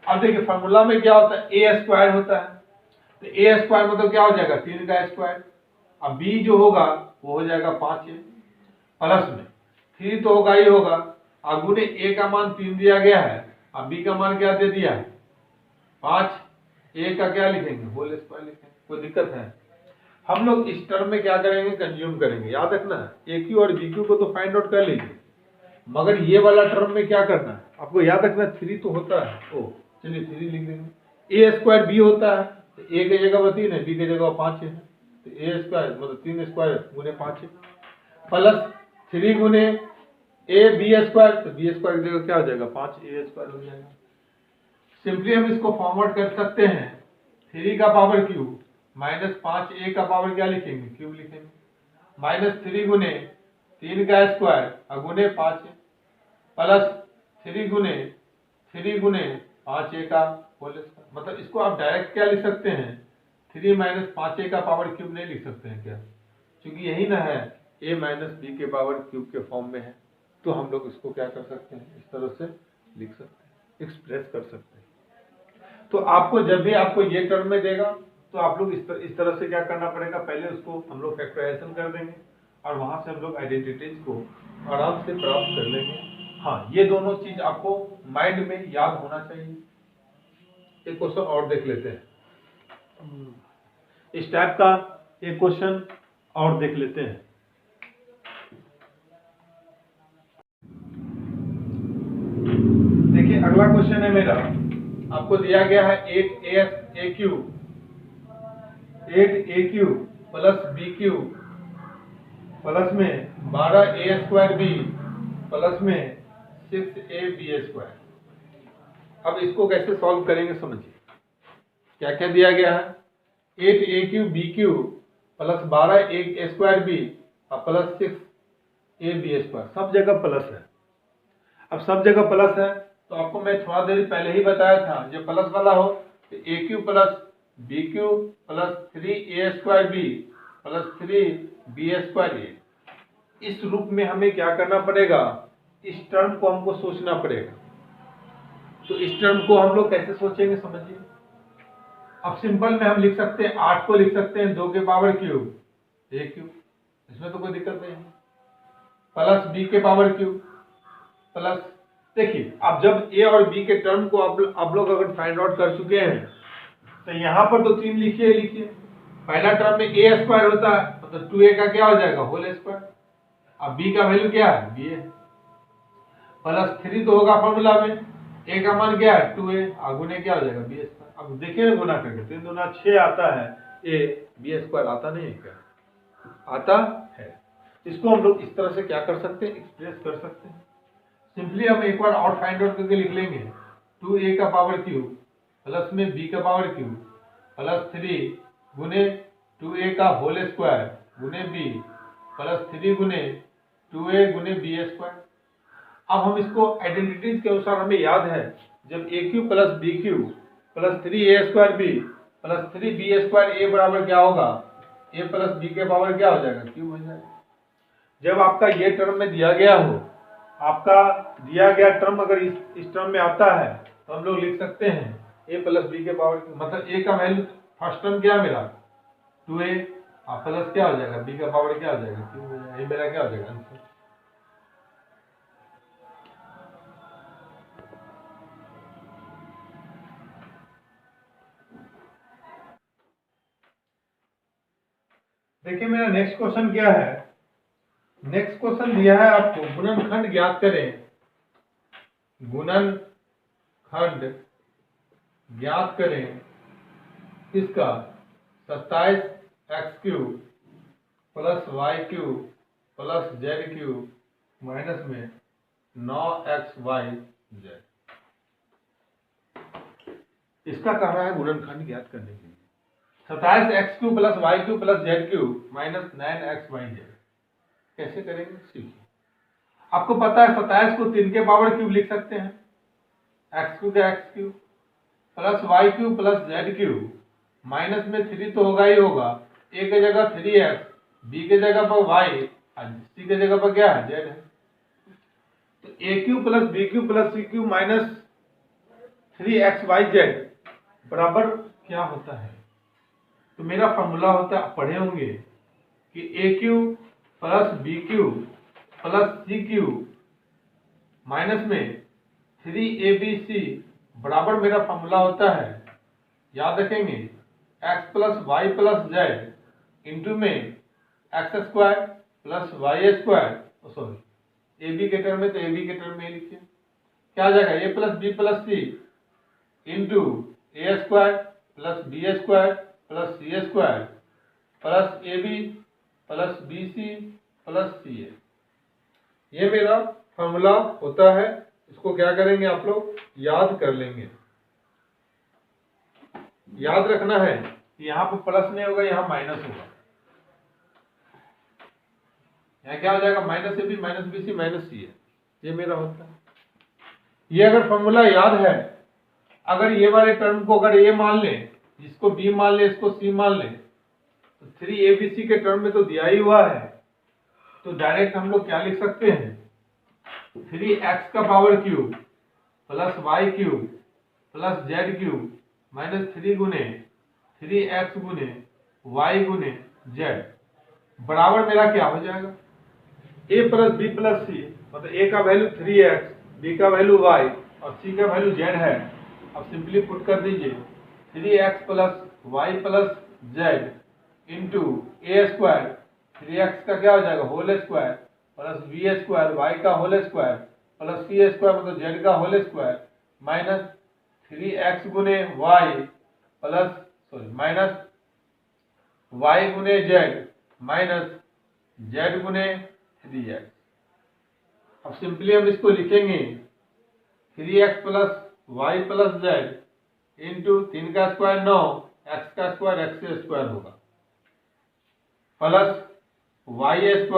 अब देखिए फार्मूला में क्या होता है, ए स्क्वायर होता है, तो ए स्क्वायर मतलब क्या हो जाएगा 3 का स्क्वायर। अब बी जो होगा वो हो जाएगा 5 प्लस में 3 तो होगा ही होगा, और गुने ए का मान 3 दिया गया है, अब बी का मान क्या दे दिया है 5, ए का क्या लिखेंगे होल स्क्वायर लिखेंगे। कोई दिक्कत है? हम लोग इस टर्म में क्या करेंगे, कंज्यूम करेंगे। याद रखना है ए क्यू और बी क्यू को तो फाइंड आउट कर लीजिए, मगर ये वाला टर्म में क्या करना है आपको याद रखना, 3 तो होता है, ओ चलिए 3 लिख देंगे। ए स्क्वायर बी होता है तो ए की जगह 3 है, बी की जगह 5 है, तो ए स्क्वायर मतलब 3 स्क्वायर गुने 5 है, प्लस 3 गुने ए बी स्क्वायर, तो बी स्क्वायर की जगह क्या हो जाएगा 5 ए स्क्वायर हो जाएगा। सिंपली हम इसको फॉर्वर्ड कर सकते हैं, 3 का पावर क्यूब माइनस 5 ए का पावर क्या लिखेंगे क्यूब लिखेंगे, माइनस 3 गुने 3 का स्क्वायर और गुने 5 प्लस 3 गुने 5 ए का होल स्क्वायर। मतलब इसको आप डायरेक्ट क्या लिख सकते हैं 3 माइनस 5 ए का पावर क्यूब नहीं लिख सकते हैं क्या, क्योंकि यही ना है ए माइनस बी के पावर क्यूब के फॉर्म में है। तो हम लोग इसको क्या कर सकते हैं, इस तरह से लिख सकते हैं, एक्सप्रेस कर सकते हैं। तो आपको जब भी आपको ये टर्म में देगा तो आप लोग इस तरह से क्या करना पड़ेगा, पहले उसको हम लोग फैक्टराइजेशन कर देंगे और वहां से हम लोग आइडेंटिटीज को आराम से प्राप्त कर लेंगे। हाँ, ये दोनों चीज आपको माइंड में याद होना चाहिए। एक क्वेश्चन और देख लेते हैं, इस टाइप का एक क्वेश्चन और देख लेते हैं। देखिए अगला क्वेश्चन है मेरा, आपको दिया गया है 8 A cube plus B cube plus में 12 ए स्क्वायर बी प्लस में 6 ए बी स्क्वायर। अब इसको कैसे सॉल्व करेंगे समझिए, क्या क्या दिया गया है, 8 A cube B cube plus 12 A square B और प्लस 6 ए बी स्क्वायर, सब जगह प्लस है। अब सब जगह प्लस है तो आपको मैं थोड़ा देर पहले ही बताया था, जब प्लस वाला हो तो A cube plus B cube plus 3 A square B plus 3 B square A. इस रूप में हमें क्या करना पड़ेगा, इस टर्म को हमको सोचना पड़ेगा। तो इस टर्म को हम लोग कैसे सोचेंगे समझिए। अब सिंपल में हम लिख सकते हैं 8 को लिख सकते हैं 2 के पावर क्यूब ए क्यूब, इसमें तो कोई दिक्कत नहीं है, प्लस बी के पावर क्यूब प्लस, देखिए अब जब ए और बी के टर्म को आप लोग अगर फाइंड आउट कर चुके हैं तो यहाँ पर तो 3 लिखिए। पहला टर्म में ए स्क्वायर होता है तो 2a का क्या हो जाएगा होल स्क्वायर, अब b का वैल्यू क्या है b है, प्लस 3 तो होगा फॉर्मूला में, a का मान क्या है 2a, गुने क्या हो जाएगा b स्क्वायर। अब देखिए ना गुना करके 3 दूना 6 आता है, a b स्क्वायर आता नहीं है क्या, आता है। इसको हम लोग इस तरह से क्या कर सकते हैं, एक्सप्रेस कर सकते हैं। सिंपली हम एक बार और फाइंड आउट करके लिख लेंगे, 2a का पावर क्यूब प्लस में b का पावर क्यूब प्लस 3 गुने 2a का होल स्क्वायर गुने b प्लस 3 गुने 2a गुने b स्क्वायर। अब हम इसको आइडेंटिटीज के अनुसार हमें याद है, जब a cube plus b cube plus 3a square b plus 3b square a बराबर क्या होगा, a प्लस b के पावर क्या हो जाएगा क्यूब हो जाएगा। जब आपका ये टर्म में दिया गया हो, आपका दिया गया टर्म अगर इस टर्म में आता है तो हम लोग लिख सकते हैं a प्लस बी के पावर, मतलब a का वैल्यू फर्स्ट टर्म क्या मेरा 2a प्लस क्या हो जाएगा b का पावर क्या हो जाएगा क्यूब हो जाएगा, ये मेरा क्या हो जाएगा आंसर। देखिए मेरा नेक्स्ट क्वेश्चन क्या है। नेक्स्ट क्वेश्चन दिया है आपको गुणनखंड ज्ञात करें। गुणनखंड ज्ञात करें किसका 27x³ plus y³ plus z³ minus में 9xyz। इसका कह रहा है गुणनखंड ज्ञात करने के लिए 27x³ plus y³ plus z³ minus 9xyz। कैसे करेंगे सीखिए। आपको पता है 27 को 3 के पावर क्यूब लिख सकते हैं, x³ का x³ plus y³ plus z³ minus में 3 तो होगा ही होगा, a की जगह 3x, b की जगह पर y और c की जगह पर क्या है z है। तो a³ plus b³ plus c³ minus 3xyz बराबर क्या होता है। तो मेरा फॉर्मूला होता है, पढ़े होंगे कि a³ plus b³ plus c³ minus में 3abc बराबर मेरा फॉर्मूला होता है, याद रखेंगे, x plus Y plus Z into में x² plus y² sorry ab के टर्म में, तो ab के टर्म में लिखिए क्या आ जाएगा a plus b plus c into a² plus b² plus c² plus ab plus bc plus ca। ये मेरा फॉर्मूला होता है। इसको क्या करेंगे आप लोग याद कर लेंगे। याद रखना है कि यहाँ पे प्लस नहीं होगा, यहाँ माइनस होगा। यहाँ क्या हो जाएगा minus ab minus bc minus ca। ये मेरा होता है। ये अगर फॉर्मूला याद है, अगर ये वाले टर्म को अगर a मान लें, जिसको b मान लें, इसको c मान लें, तो 3abc के टर्म में तो दिया ही हुआ है, तो डायरेक्ट हम लोग क्या लिख सकते हैं 3x का power cube plus y³ plus z³ minus 3 गुने 3x गुने y गुने z बराबर मेरा क्या हो जाएगा a plus b plus c, मतलब a का वैल्यू 3x, b का वैल्यू y और c का वैल्यू z है। अब सिंपली पुट कर दीजिए 3x plus y plus z into a², 3x का क्या हो जाएगा whole square plus b² y का होल स्क्वायर प्लस c² मतलब z का होल स्क्वायर माइनस 3x गुने y plus sorry minus y गुने z माइनस z गुने 3x। अब सिंपली हम इसको लिखेंगे 3x plus y plus z into 3 का स्क्वायर 9, x का स्क्वायर x से स्क्वायर होगा plus y²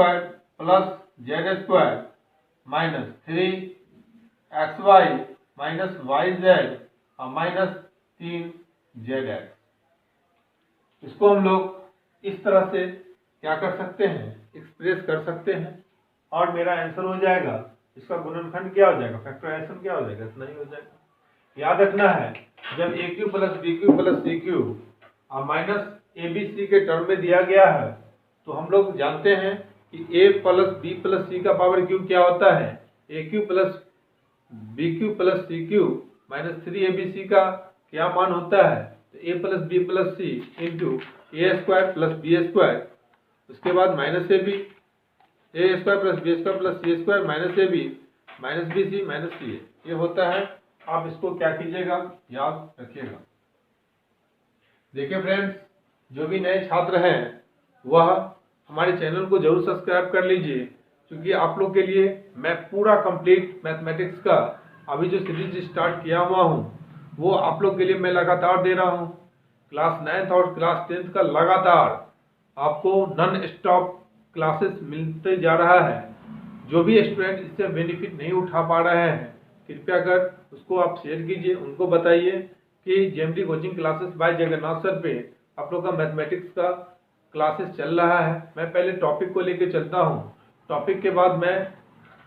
plus z² minus 3xy minus yz और माइनस 3zx। इसको हम लोग इस तरह से क्या कर सकते हैं एक्सप्रेस कर सकते हैं और मेरा आंसर हो जाएगा। इसका गुणनखंड क्या हो जाएगा, फैक्टराइजेशन क्या हो जाएगा, इतना ही हो जाएगा। याद रखना है जब a³ plus b³ plus c³ और माइनस abc के टर्म में दिया गया है, तो हम लोग जानते हैं कि a plus b plus c का पावर क्यूब क्या होता है a³ plus b³ plus c³ minus 3abc का क्या मान होता है, तो a plus b plus c into a² plus b², उसके बाद minus ab a² plus b² plus c² minus ab minus bc minus ca। ये होता है। आप इसको क्या कीजिएगा याद रखिएगा। देखिए फ्रेंड्स, जो भी नए छात्र हैं वह हमारे चैनल को जरूर सब्सक्राइब कर लीजिए, क्योंकि आप लोग के लिए मैं पूरा कंप्लीट मैथमेटिक्स का अभी जो सीरीज स्टार्ट किया हुआ हूँ वो आप लोग के लिए मैं लगातार दे रहा हूँ। क्लास 9th और क्लास 10th का लगातार आपको नॉन स्टॉप क्लासेस मिलते जा रहा है। जो भी स्टूडेंट इससे बेनिफिट नहीं उठा पा रहे हैं, कृपया कर उसको आप शेयर कीजिए, उनको बताइए कि JMD coaching classes bye Jagannath sir पे आप लोग का मैथमेटिक्स का क्लासेस चल रहा है। मैं पहले टॉपिक को लेकर चलता हूँ, टॉपिक के बाद मैं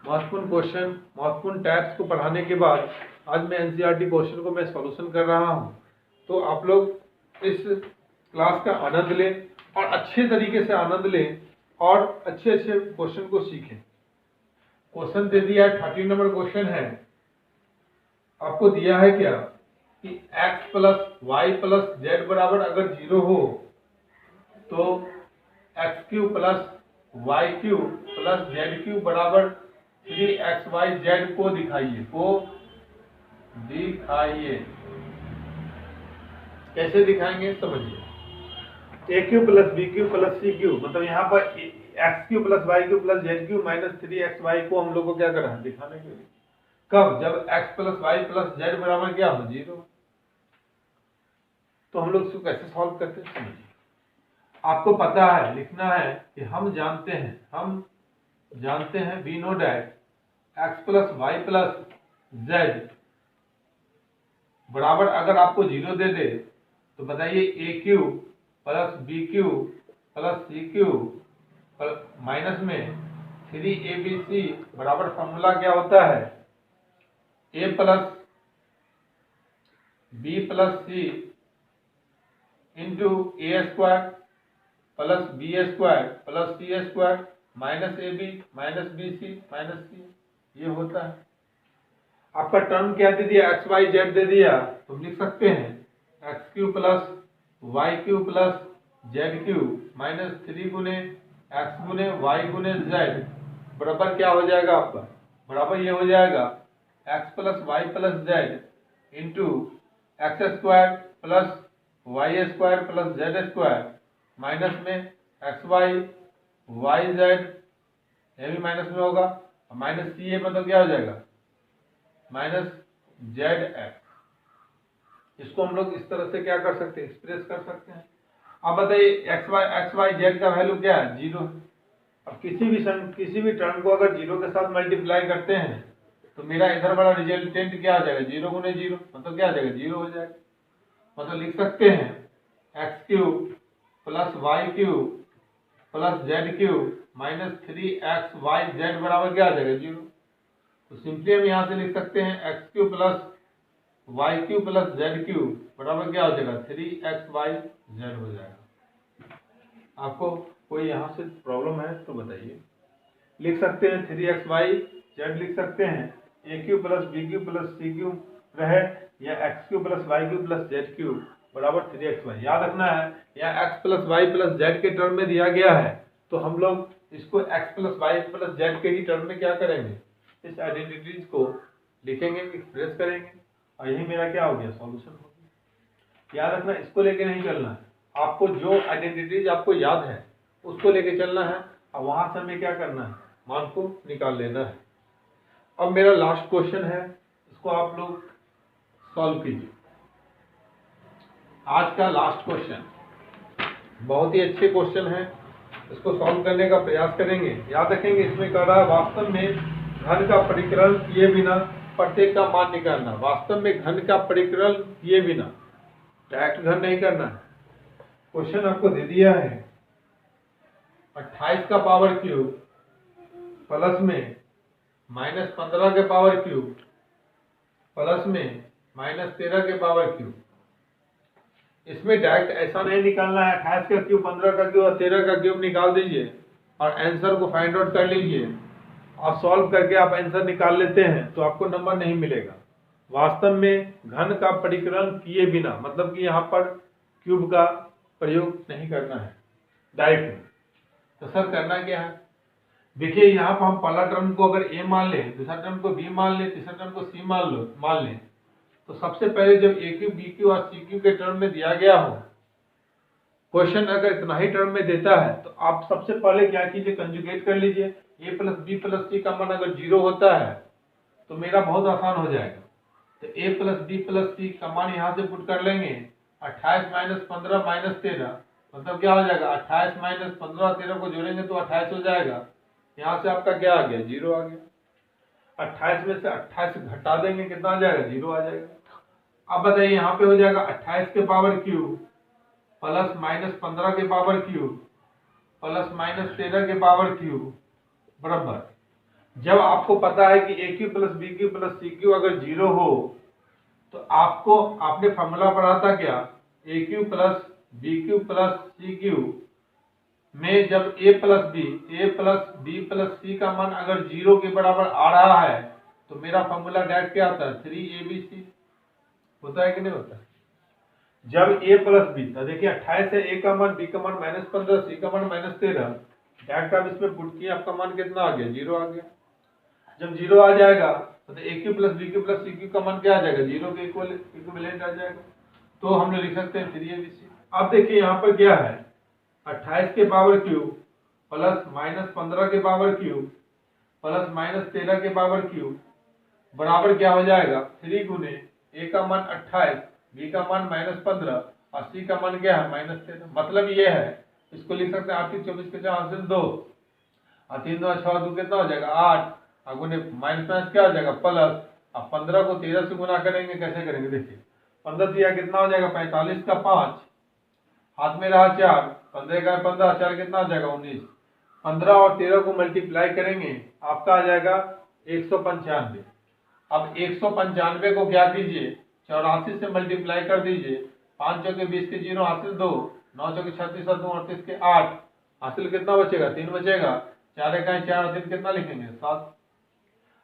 महत्वपूर्ण क्वेश्चन महत्वपूर्ण टाइप्स को पढ़ाने के बाद आज मैं एनसीईआरटी क्वेश्चन को मैं सॉल्यूशन कर रहा हूँ। तो आप लोग इस क्लास का आनंद लें और अच्छे तरीके से आनंद लें और अच्छे अच्छे क्वेश्चन को सीखें। क्वेश्चन दे दिया है, 13 नंबर क्वेश्चन है। आपको दिया है क्या कि x plus Y plus Z बराबर अगर 0 हो तो x cube plus Y cube plus Z cube बराबर 3xyz को दिखाइए। कैसे दिखाएंगे समझिए। A cube plus B cube plus C cube, मतलब यहाँ पर X cube plus Y cube plus Z cube minus 3xy को हम लोग को क्या करना है, दिखाने के लिए। कब? जब x plus Y plus Z बराबर क्या हो, 0। तो हम लोग इसको कैसे सॉल्व करते हैं समझिए। आपको पता है, लिखना है कि हम जानते हैं we know that x plus Y plus Z बराबर अगर आपको 0 दे दे तो बताइए A cube plus B cube plus C cube minus में 3abc बराबर फॉर्मूला क्या होता है, A plus B plus C into A square plus B square plus C square minus A B minus B C minus C, ये होता है। आपका term क्या दे दिया, एक्स वाई जेड दे दिया, तो लिख सकते हैं X cube plus Y cube plus Z cube minus 3 गुने एक्स गुने वाई गुने जेड बराबर क्या हो जाएगा आपका, बराबर ये हो जाएगा X plus Y plus Z into X square plus Y square plus Z square minus में एक्स वाई वाई जेड, ये भी माइनस में होगा, माइनस सी ए मतलब क्या हो जाएगा माइनस जेड एक्स। इसको हम लोग इस तरह से क्या कर सकते हैं, एक्सप्रेस कर सकते हैं। अब बताइए एक्स वाई जेड का वैल्यू क्या है, 0। अब किसी भी टर्म को अगर 0 के साथ मल्टीप्लाई करते हैं तो मेरा इधर वाला रिजल्टेंट क्या आ जाएगा, 0 गुने 0 मतलब क्या आ जाएगा, 0 हो जाएगा। मतलब लिख सकते हैं X cube plus Y cube plus Z cube minus 3xyz बराबर क्या आ जाएगा, 0। तो सिंपली हम यहाँ से लिख सकते हैं X cube plus Y cube plus Z cube बराबर क्या हो जाएगा, 3xyz हो जाएगा। आपको कोई यहाँ से प्रॉब्लम है तो बताइए। लिख सकते हैं 3xyz लिख सकते हैं, A cube plus B cube plus C cube रहे या X cube plus Y cube plus Z cube बराबर 3xy। याद रखना है यहाँ x plus Y plus Z के टर्म में दिया गया है, तो हम लोग इसको x plus Y plus Z के ही टर्म में क्या करेंगे, इस आइडेंटिटीज को लिखेंगे, एक्सप्रेस करेंगे, और यही मेरा क्या हो गया, सॉल्यूशन हो गया। याद रखना, इसको लेके नहीं चलना है, आपको जो आइडेंटिटीज आपको याद है उसको लेके चलना है, और वहां से हमें क्या करना है, मान को निकाल लेना है। अब मेरा लास्ट क्वेश्चन है, इसको आप लोग सॉल्व कीजिए। आज का लास्ट क्वेश्चन बहुत ही अच्छे क्वेश्चन है, इसको सॉल्व करने का प्रयास करेंगे। याद रखेंगे इसमें कह रहा है वास्तव में घन का परिकलन किए बिना प्रत्येक का मान निकालना। वास्तव में घन का परिकलन किए बिना, डायरेक्ट घन नहीं करना है। क्वेश्चन आपको दे दिया है 28 का पावर क्यूब प्लस में माइनस 15 के पावर क्यूब प्लस में माइनस 13 के पावर क्यूब। इसमें डायरेक्ट ऐसा नहीं निकालना है 28 का क्यूब 15 का क्यूब और 13 का क्यूब निकाल दीजिए और आंसर को फाइंड आउट कर लीजिए और सॉल्व करके आप आंसर निकाल लेते हैं तो आपको नंबर नहीं मिलेगा। वास्तव में घन का परिकलन किए बिना, मतलब कि यहाँ पर क्यूब का प्रयोग नहीं करना है डायरेक्ट। तो सर करना क्या है, देखिए यहाँ पर हम पहला टर्म को अगर ए मान लें, दूसरा टर्म को बी मान लें, तीसरा टर्म को सी मान लें, तो सबसे पहले जब ए क्यू बी क्यू और सी क्यू के टर्म में दिया गया हो, क्वेश्चन अगर इतना ही टर्म में देता है तो आप सबसे पहले क्या कीजिए, कंजुगेट कर लीजिए। ए प्लस बी प्लस सी का मान अगर 0 होता है तो मेरा बहुत आसान हो जाएगा। तो ए प्लस बी प्लस सी का मान यहाँ से पुट कर लेंगे, 28 माइनस 15 माइनस 13 मतलब क्या हो जाएगा, 28 माइनस 15 13 को जोड़ेंगे तो 28 हो जाएगा। यहाँ से आपका क्या आ गया, 0 आ गया। 28 में से 28 घटा देंगे, कितना आ जाएगा, 0 आ जाएगा। अब बताइए यहाँ पे हो जाएगा 28 के पावर क्यूब प्लस माइनस 15 के पावर क्यूब प्लस माइनस 13 के पावर क्यूब बराबर, जब आपको पता है कि A cube plus B cube plus C cube अगर 0 हो तो आपने फॉर्मूला पढ़ा था क्या, A cube plus B cube plus C cube में जब A plus B plus C का मान अगर 0 के बराबर आ रहा है तो मेरा फॉर्मूला डायरेक्ट क्या आता है, 3abc होता है कि नहीं होता है। जब a प्लस बी, तो देखिए 28 है, a का मान, b का मान -15, c का मान -13, डायरेक्ट आप इसमें पुट किए, आपका मान कितना आ गया, 0 आ गया। जब 0 आ जाएगा तो a Q plus b Q plus c Q का मान क्या आ जाएगा, 0 के इक्विवेलेंट आ जाएगा। तो हम लोग लिख सकते हैं 3abc। अब देखिए यहाँ पर क्या है, 28 के पावर क्यूब प्लस -15 के पावर क्यूब प्लस -13 के पावर क्यूब बराबर क्या हो जाएगा, 3 गुने a का मान 28, b का मान -15 और c का मान क्या है, -13। मतलब ये है, इसको लिख सकते हैं 8 3 24 के 4 हासिल 2 और 3 2 6 2 कितना हो जाएगा 8 और गुने माइनस क्या हो जाएगा प्लस। अब 15 को 13 से गुना करेंगे, कैसे करेंगे, देखिए 15 दिया कितना हो जाएगा 45 का 5, हाथ में रहा 4, 15 का 15, 4 कितना हो जाएगा 19। 15 और 13 को मल्टीप्लाई करेंगे, आपका आ जाएगा 195। अब 195 को क्या कीजिए, 84 से मल्टीप्लाई कर दीजिए, 5 चौके 20 के 0 हासिल 2, 9 चौके 36 और 2 38 के 8 हासिल कितना बचेगा, 3 बचेगा, 4 इकाई 4 और 3 कितना लिखेंगे 7।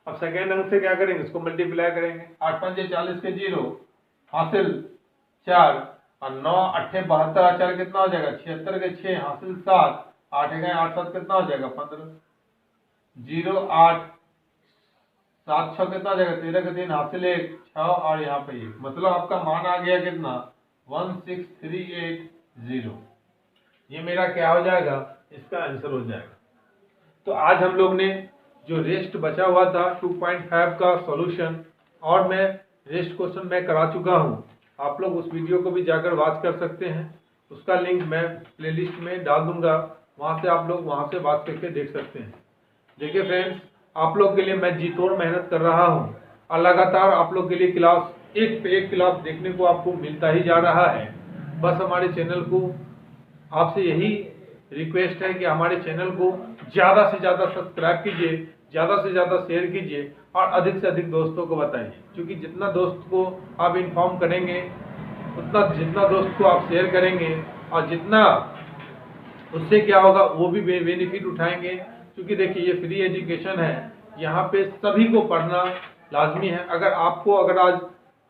अब सेकेंड अंक से क्या करेंगे, इसको मल्टीप्लाई करेंगे, 8 5 40 के 0 हासिल 4 और 9 8 72 4 कितना हो जाएगा 76 के 6 हासिल 7, 8 इकाई 8 7 कितना हो जाएगा 15, 0 8 7 6 कितना हो जाएगा 13 के 3 हासिल 1 6 और यहाँ पे 1, मतलब आपका मान आ गया कितना 16380। ये मेरा क्या हो जाएगा, इसका आंसर हो जाएगा। तो आज हम लोग ने जो रेस्ट बचा हुआ था 2.5 का सॉल्यूशन, और मैं रेस्ट क्वेश्चन मैं करा चुका हूँ, आप लोग उस वीडियो को भी जाकर वॉच कर सकते हैं। उसका लिंक मैं प्लेलिस्ट में डाल दूंगा, वहाँ से आप लोग वहाँ से वॉच करके देख सकते हैं। देखिए फ्रेंड्स, आप लोग के लिए मैं जी तोड़ मेहनत कर रहा हूँ और लगातार आप लोग के लिए क्लास एक पे एक क्लास देखने को आपको मिलता ही जा रहा है। बस हमारे चैनल को आपसे यही रिक्वेस्ट है कि हमारे चैनल को ज़्यादा से ज़्यादा सब्सक्राइब कीजिए, ज़्यादा से ज़्यादा शेयर कीजिए और अधिक से अधिक दोस्तों को बताइए, क्योंकि जितना दोस्त को आप इन्फॉर्म करेंगे, उतना जितना दोस्त को आप शेयर करेंगे और जितना उससे क्या होगा वो भी बेनिफिट उठाएंगे। क्योंकि देखिए ये फ्री एजुकेशन है, यहाँ पे सभी को पढ़ना लाजमी है। अगर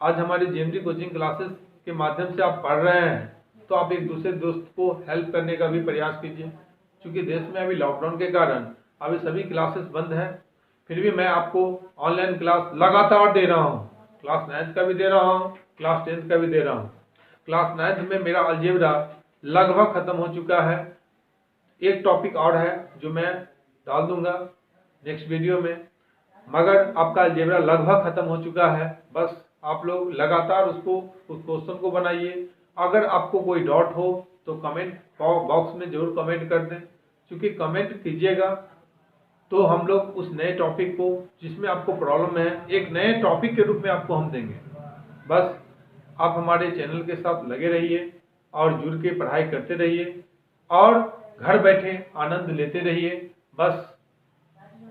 आज हमारे जेएमडी कोचिंग क्लासेस के माध्यम से आप पढ़ रहे हैं तो आप एक दूसरे दोस्त को हेल्प करने का भी प्रयास कीजिए। क्योंकि देश में अभी लॉकडाउन के कारण अभी सभी क्लासेस बंद है, फिर भी मैं आपको ऑनलाइन क्लास लगातार दे रहा हूँ। क्लास 9th का भी दे रहा हूँ, क्लास 10th का भी दे रहा हूँ। क्लास 9th में मेरा अलजेब्रा लगभग खत्म हो चुका है, एक टॉपिक और है जो मैं डाल दूंगा नेक्स्ट वीडियो में, मगर आपका अलजेब्रा लगभग खत्म हो चुका है। बस आप लोग लगातार उस क्वेश्चन को बनाइए। अगर आपको कोई डाउट हो तो कमेंट बॉक्स में जरूर कमेंट कर दें, क्योंकि कमेंट कीजिएगा तो हम लोग उस नए टॉपिक को जिसमें आपको प्रॉब्लम है एक नए टॉपिक के रूप में आपको हम देंगे। बस आप हमारे चैनल के साथ लगे रहिए और जुड़ के पढ़ाई करते रहिए और घर बैठे आनंद लेते रहिए। बस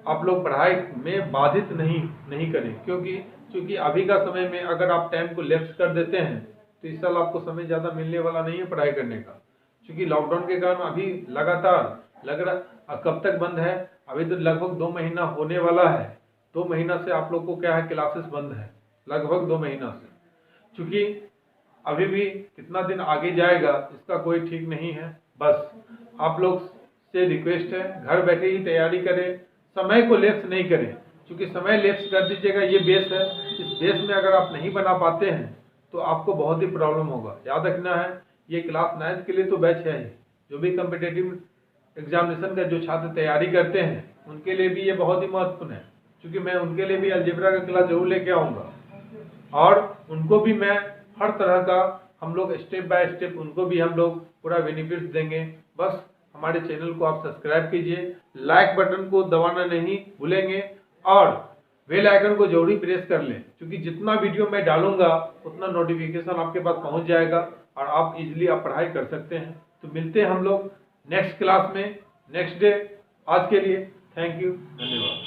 आप लोग पढ़ाई में बाधित नहीं करें, क्योंकि अभी का समय में अगर आप टाइम को लैप्स कर देते हैं तो इस साल आपको समय ज़्यादा मिलने वाला नहीं है पढ़ाई करने का। क्योंकि लॉकडाउन के कारण अभी लगातार लग रहा कब तक बंद है, अभी तो लगभग 2 महीना होने वाला है। 2 महीना से आप लोग को क्या है, क्लासेस बंद है लगभग 2 महीना से। क्योंकि अभी भी कितना दिन आगे जाएगा इसका कोई ठीक नहीं है। बस आप लोग से रिक्वेस्ट है, घर बैठे ही तैयारी करें, समय को लैप्स नहीं करें। क्योंकि समय लैप्स कर दीजिएगा, ये बेस है, इस बेस में अगर आप नहीं बना पाते हैं तो आपको बहुत ही प्रॉब्लम होगा। याद रखना है, ये क्लास 9th के लिए तो बैच है ही, जो भी कम्पिटेटिव एग्जामिनेशन का जो छात्र तैयारी करते हैं उनके लिए भी ये बहुत ही महत्वपूर्ण है। क्योंकि मैं उनके लिए भी अलजेब्रा का क्लास जरूर लेके आऊँगा और उनको भी मैं हर तरह का हम लोग स्टेप बाय स्टेप उनको भी हम लोग पूरा बेनिफिट्स देंगे। बस हमारे चैनल को आप सब्सक्राइब कीजिए, लाइक बटन को दबाना नहीं भूलेंगे और बेल आइकन को जरूर प्रेस कर लें, क्योंकि जितना वीडियो मैं डालूंगा उतना नोटिफिकेशन आपके पास पहुंच जाएगा और आप इजीली आप पढ़ाई कर सकते हैं। तो मिलते हैं हम लोग नेक्स्ट क्लास में नेक्स्ट डे। आज के लिए थैंक यू, धन्यवाद।